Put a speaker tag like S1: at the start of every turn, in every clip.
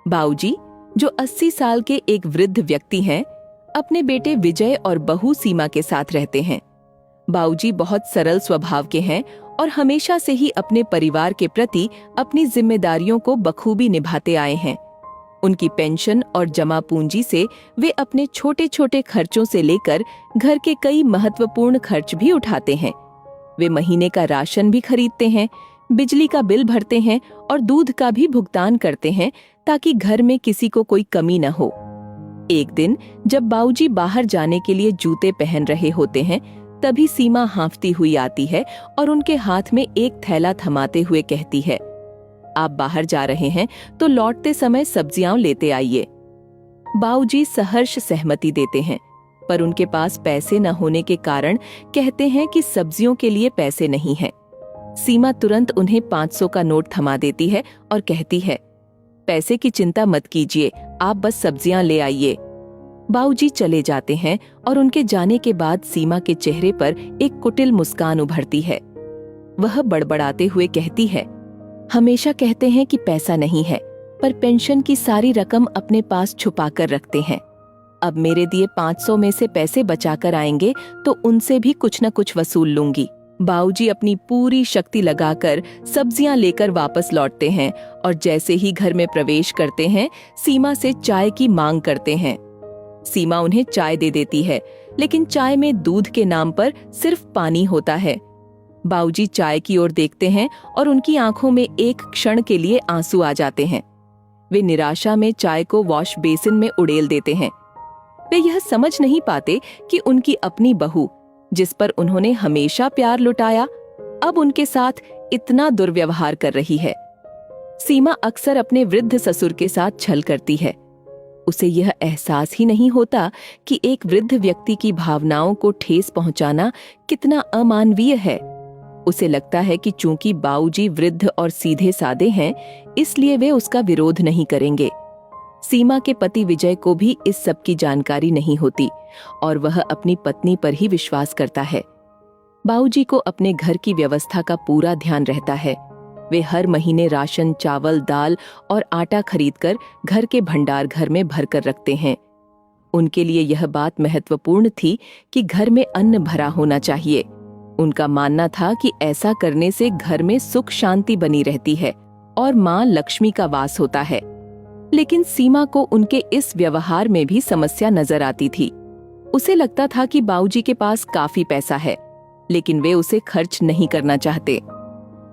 S1: बाऊजी, जो 80 साल के एक वृद्ध व्यक्ति हैं, अपने बेटे विजय और बहू सीमा के साथ रहते हैं। बाऊजी बहुत सरल स्वभाव के हैं और हमेशा से ही अपने परिवार के प्रति अपनी जिम्मेदारियों को बखूबी निभाते आए हैं। उनकी पेंशन और जमा पूंजी से वे अपने छोटे छोटे खर्चों से लेकर घर के कई महत्वपूर्ण खर्च भी उठाते हैं। वे महीने का राशन भी खरीदते हैं, बिजली का बिल भरते हैं और दूध का भी भुगतान करते हैं ताकि घर में किसी को कोई कमी न हो। एक दिन जब बाऊजी बाहर जाने के लिए जूते पहन रहे होते हैं, तभी सीमा हांफती हुई आती है और उनके हाथ में एक थैला थमाते हुए कहती है, आप बाहर जा रहे हैं तो लौटते समय सब्जियां लेते आइए। बाऊजी सहर्ष सहमति देते हैं, पर उनके पास पैसे न होने के कारण कहते हैं कि सब्जियों के लिए पैसे नहीं हैं। सीमा तुरंत उन्हें 500 का नोट थमा देती है और कहती है, पैसे की चिंता मत कीजिए, आप बस सब्जियां ले आइए। बाऊजी चले जाते हैं और उनके जाने के बाद सीमा के चेहरे पर एक कुटिल मुस्कान उभरती है। वह बड़बड़ाते हुए कहती है, हमेशा कहते हैं कि पैसा नहीं है, पर पेंशन की सारी रकम अपने पास छुपा कर रखते हैं। अब मेरे दिए 500 में से पैसे बचाकर आएंगे तो उनसे भी कुछ न कुछ वसूल लूंगी। बाऊजी अपनी पूरी शक्ति लगाकर सब्जियां लेकर वापस लौटते हैं और जैसे ही घर में प्रवेश करते हैं, सीमा से चाय की मांग करते हैं। सीमा उन्हें चाय दे देती है, लेकिन चाय में दूध के नाम पर सिर्फ पानी होता है। बाऊजी चाय की ओर देखते हैं और उनकी आंखों में एक क्षण के लिए आंसू आ जाते हैं। वे निराशा में चाय को वॉश बेसिन में उड़ेल देते हैं। वे यह समझ नहीं पाते कि उनकी अपनी बहू, जिस पर उन्होंने हमेशा प्यार लुटाया, अब उनके साथ इतना दुर्व्यवहार कर रही है। सीमा अक्सर अपने वृद्ध ससुर के साथ छल करती है। उसे यह एहसास ही नहीं होता कि एक वृद्ध व्यक्ति की भावनाओं को ठेस पहुंचाना कितना अमानवीय है। उसे लगता है कि चूंकि बाऊजी वृद्ध और सीधे सादे हैं, इसलिए वे उसका विरोध नहीं करेंगे। सीमा के पति विजय को भी इस सब की जानकारी नहीं होती और वह अपनी पत्नी पर ही विश्वास करता है। बाऊजी को अपने घर की व्यवस्था का पूरा ध्यान रहता है। वे हर महीने राशन, चावल, दाल और आटा खरीदकर घर के भंडार घर में भरकर रखते हैं। उनके लिए यह बात महत्वपूर्ण थी कि घर में अन्न भरा होना चाहिए। उनका मानना था कि ऐसा करने से घर में सुख शांति बनी रहती है और मां लक्ष्मी का वास होता है। लेकिन सीमा को उनके इस व्यवहार में भी समस्या नजर आती थी। उसे लगता था कि बाऊजी के पास काफी पैसा है, लेकिन वे उसे खर्च नहीं करना चाहते।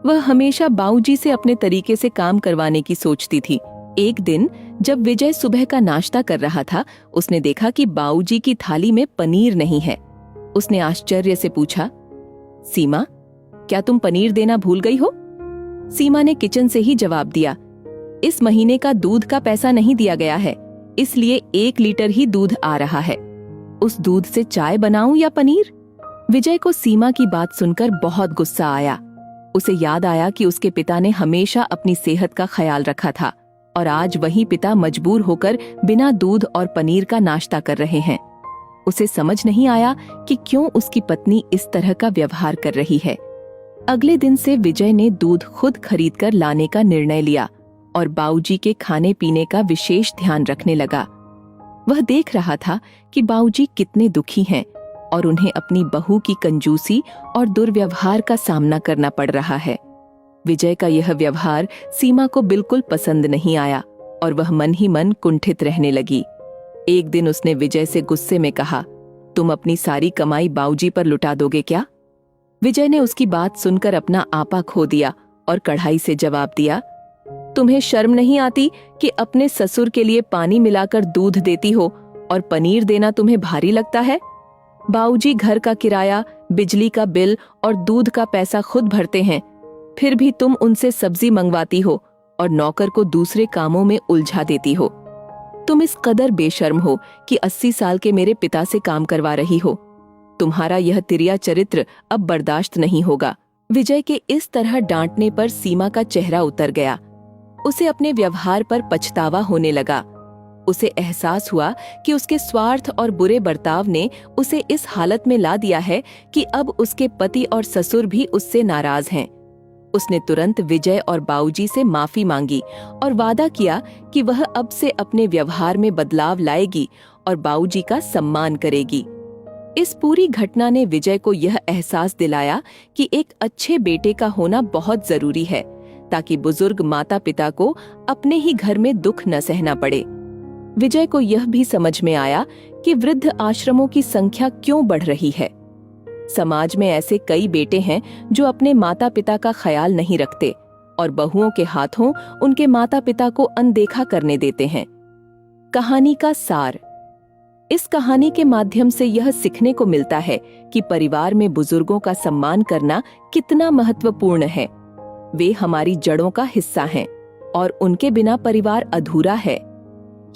S1: वह हमेशा बाऊजी से अपने तरीके से काम करवाने की सोचती थी। एक दिन जब विजय सुबह का नाश्ता कर रहा था, उसने देखा कि बाऊजी की थाली में पनीर नहीं है। उसने आश्चर्य से पूछा, सीमा, क्या तुम पनीर देना भूल गई हो? सीमा ने किचन से ही जवाब दिया, इस महीने का दूध का पैसा नहीं दिया गया है, इसलिए 1 लीटर ही दूध आ रहा है। उस दूध से चाय बनाऊं या पनीर? विजय को सीमा की बात सुनकर बहुत गुस्सा आया। उसे याद आया कि उसके पिता ने हमेशा अपनी सेहत का ख्याल रखा था और आज वही पिता मजबूर होकर बिना दूध और पनीर का नाश्ता कर रहे हैं। उसे समझ नहीं आया कि क्यों उसकी पत्नी इस तरह का व्यवहार कर रही है। अगले दिन से विजय ने दूध खुद खरीदकर लाने का निर्णय लिया और बाऊजी के खाने पीने का विशेष ध्यान रखने लगा। वह देख रहा था कि बाऊजी कितने दुखी हैं और उन्हें अपनी बहू की कंजूसी और दुर्व्यवहार का सामना करना पड़ रहा है। विजय का यह व्यवहार सीमा को बिल्कुल पसंद नहीं आया और वह मन ही मन कुंठित रहने लगी। एक दिन उसने विजय से गुस्से में कहा, तुम अपनी सारी कमाई बाऊजी पर लुटा दोगे क्या? विजय ने उसकी बात सुनकर अपना आपा खो दिया और कढ़ाई से जवाब दिया, तुम्हें शर्म नहीं आती कि अपने ससुर के लिए पानी मिलाकर दूध देती हो और पनीर देना तुम्हें भारी लगता है? बाऊजी घर का किराया, बिजली का बिल और दूध का पैसा खुद भरते हैं, फिर भी तुम उनसे सब्जी मंगवाती हो और नौकर को दूसरे कामों में उलझा देती हो। तुम इस कदर बेशर्म हो कि 80 साल के मेरे पिता से काम करवा रही हो। तुम्हारा यह तिरिया चरित्र अब बर्दाश्त नहीं होगा। विजय के इस तरह डांटने पर सीमा का चेहरा उतर गया। उसे अपने व्यवहार पर पछतावा होने लगा। उसे एहसास हुआ कि उसके स्वार्थ और बुरे बर्ताव ने उसे इस हालत में ला दिया है कि अब उसके पति और ससुर भी उससे नाराज हैं। उसने तुरंत विजय और बाऊजी से माफी मांगी और वादा किया कि वह अब से अपने व्यवहार में बदलाव लाएगी और बाऊजी का सम्मान करेगी। इस पूरी घटना ने विजय को यह एहसास दिलाया कि एक अच्छे बेटे का होना बहुत जरूरी है, ताकि बुजुर्ग माता पिता को अपने ही घर में दुख न सहना पड़े। विजय को यह भी समझ में आया कि वृद्ध आश्रमों की संख्या क्यों बढ़ रही है। समाज में ऐसे कई बेटे हैं जो अपने माता पिता का ख्याल नहीं रखते और बहुओं के हाथों उनके माता पिता को अनदेखा करने देते हैं। कहानी का सार। इस कहानी के माध्यम से यह सीखने को मिलता है कि परिवार में बुजुर्गों का सम्मान करना कितना महत्वपूर्ण है। वे हमारी जड़ों का हिस्सा हैं और उनके बिना परिवार अधूरा है।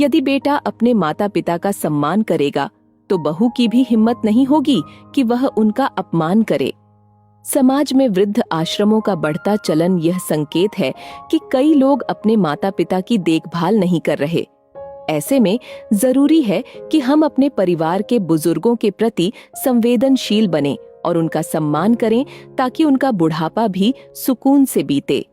S1: यदि बेटा अपने माता पिता का सम्मान करेगा तो बहू की भी हिम्मत नहीं होगी कि वह उनका अपमान करे। समाज में वृद्ध आश्रमों का बढ़ता चलन यह संकेत है कि कई लोग अपने माता पिता की देखभाल नहीं कर रहे। ऐसे में जरूरी है कि हम अपने परिवार के बुजुर्गों के प्रति संवेदनशील बनें और उनका सम्मान करें, ताकि उनका बुढ़ापा भी सुकून से बीते।